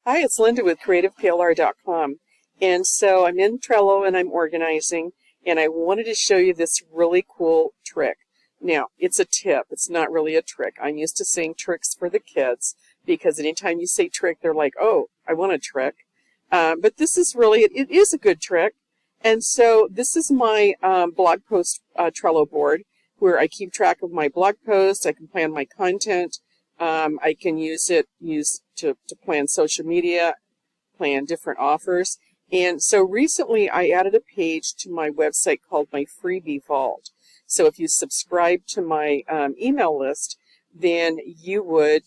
Hi, it's Linda with CreativePLR.com. And so I'm in Trello and I'm organizing, and I wanted to show you this really cool trick. Now, it's a tip. It's not really a trick. I'm used to saying tricks for the kids because anytime you say trick, they're like, oh, I want a trick. But this is really, it is a good trick. And so this is my blog post Trello board where I keep track of my blog posts. I can plan my content. I can use it to plan social media, plan different offers. And so recently I added a page to my website called my freebie vault. So if you subscribe to my email list, then you would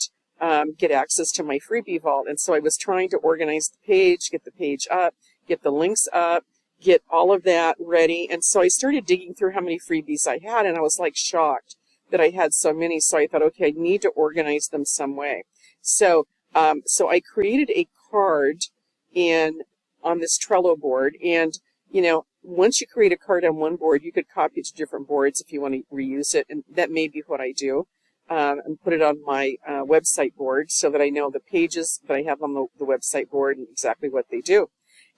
get access to my freebie vault. And so I was trying to organize the page, get the page up, get the links up, get all of that ready. And so I started digging through how many freebies I had, and I was like shocked that I had so many. So I thought, okay, I need to organize them some way. So I created a card on this Trello board, and once you create a card on one board, you could copy it to different boards if you want to reuse it, and that may be what I do, and put it on my website board so that I know the pages that I have on the website board and exactly what they do.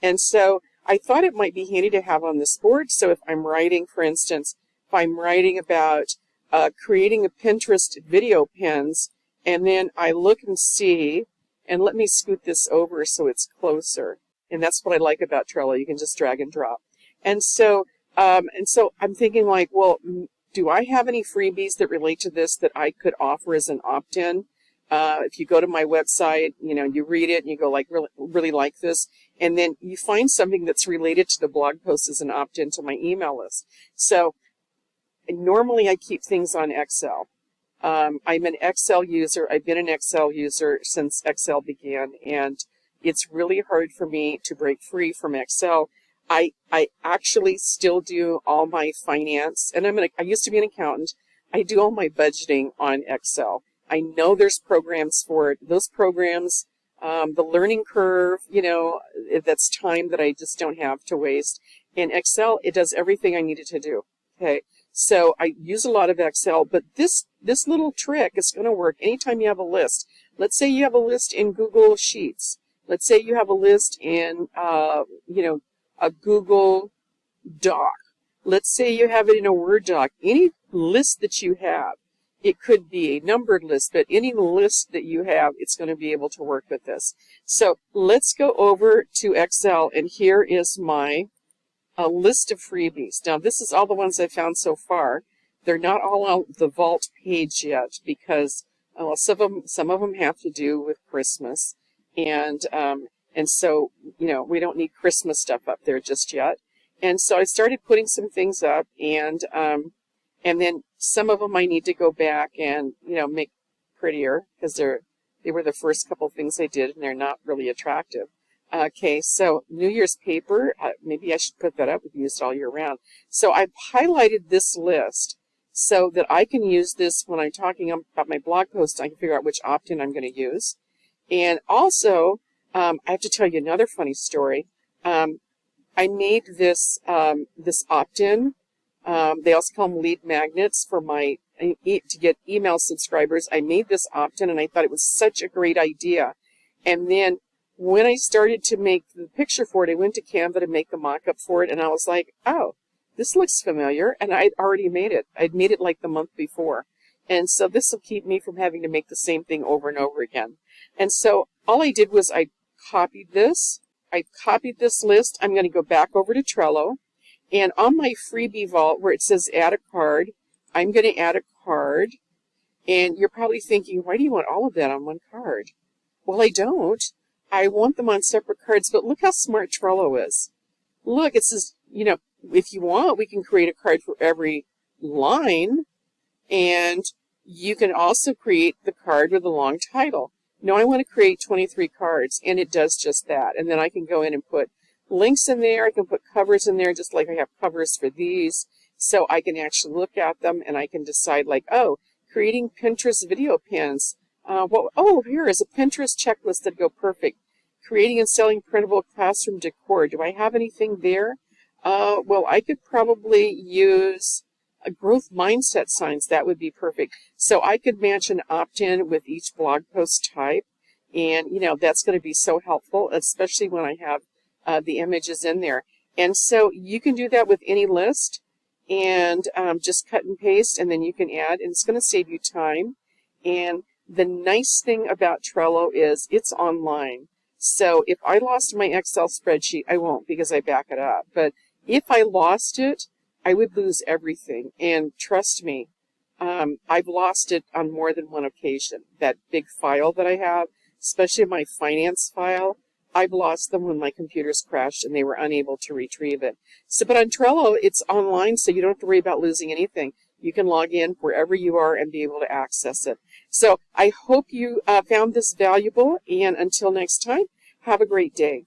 And so I thought it might be handy to have on this board. So if I'm writing, for instance, if I'm writing about creating a Pinterest video pins, and then I look and see, and let me scoot this over so it's closer. And that's what I like about Trello. You can just drag and drop. And so I'm thinking like, well, do I have any freebies that relate to this that I could offer as an opt-in? If you go to my website, you read it and you go like, really like this. And then you find something that's related to the blog post as an opt-in to my email list. So normally I keep things on Excel. I'm an Excel user. I've been an Excel user since Excel began, and it's really hard for me to break free from Excel. I actually still do all my finance, and I used to be an accountant. I do all my budgeting on Excel. I know there's programs for it. Those programs, the learning curve, that's time that I just don't have to waste. In Excel, it does everything I needed to do. Okay, so I use a lot of Excel, but this little trick is going to work anytime you have a list. Let's say you have a list in Google Sheets. Let's say you have a list in, a Google Doc. Let's say you have it in a Word doc. Any list that you have, it could be a numbered list, but any list that you have, it's going to be able to work with this. So let's go over to Excel, and here is my list of freebies. Now, this is all the ones I've found so far. They're not all on the Vault page yet because some of them have to do with Christmas, and so we don't need Christmas stuff up there just yet. And so I started putting some things up, and then some of them I need to go back and make prettier because they were the first couple things I did, and they're not really attractive. Okay, so New Year's paper, maybe I should put that up. We've used it all year round. So I've highlighted this list so that I can use this when I'm talking about my blog post. I can figure out which opt-in I'm going to use. And also, I have to tell you another funny story. I made this opt-in. They also call them lead magnets to get email subscribers. I made this opt-in, and I thought it was such a great idea. And then when I started to make the picture for it, I went to Canva to make the mock-up for it, and I was like, oh, this looks familiar, and I'd already made it. I'd made it like the month before. And so this will keep me from having to make the same thing over and over again. And so all I did was I copied this list. I'm going to go back over to Trello, and on my freebie vault where it says add a card, I'm going to add a card. And you're probably thinking, why do you want all of that on one card? Well, I don't. I want them on separate cards, but look how smart Trello is. Look, it says, if you want, we can create a card for every line, and you can also create the card with a long title. No, I want to create 23 cards, and it does just that. And then I can go in and put links in there. I can put covers in there, just like I have covers for these, so I can actually look at them, and I can decide, like, oh, creating Pinterest video pins. Here is a Pinterest checklist that'd go perfect. Creating and selling printable classroom decor. Do I have anything there? Well, I could probably use a growth mindset signs. That would be perfect. So I could match an opt-in with each blog post type. And, that's going to be so helpful, especially when I have the images in there. And so you can do that with any list and just cut and paste, and then you can add, and it's going to save you time. And the nice thing about Trello is it's online. So if I lost my Excel spreadsheet, I won't because I back it up. But if I lost it, I would lose everything. And trust me, I've lost it on more than one occasion. That big file that I have, especially my finance file, I've lost them when my computers crashed and they were unable to retrieve it. So, but on Trello, it's online, so you don't have to worry about losing anything. You can log in wherever you are and be able to access it. So I hope you found this valuable, and until next time, have a great day.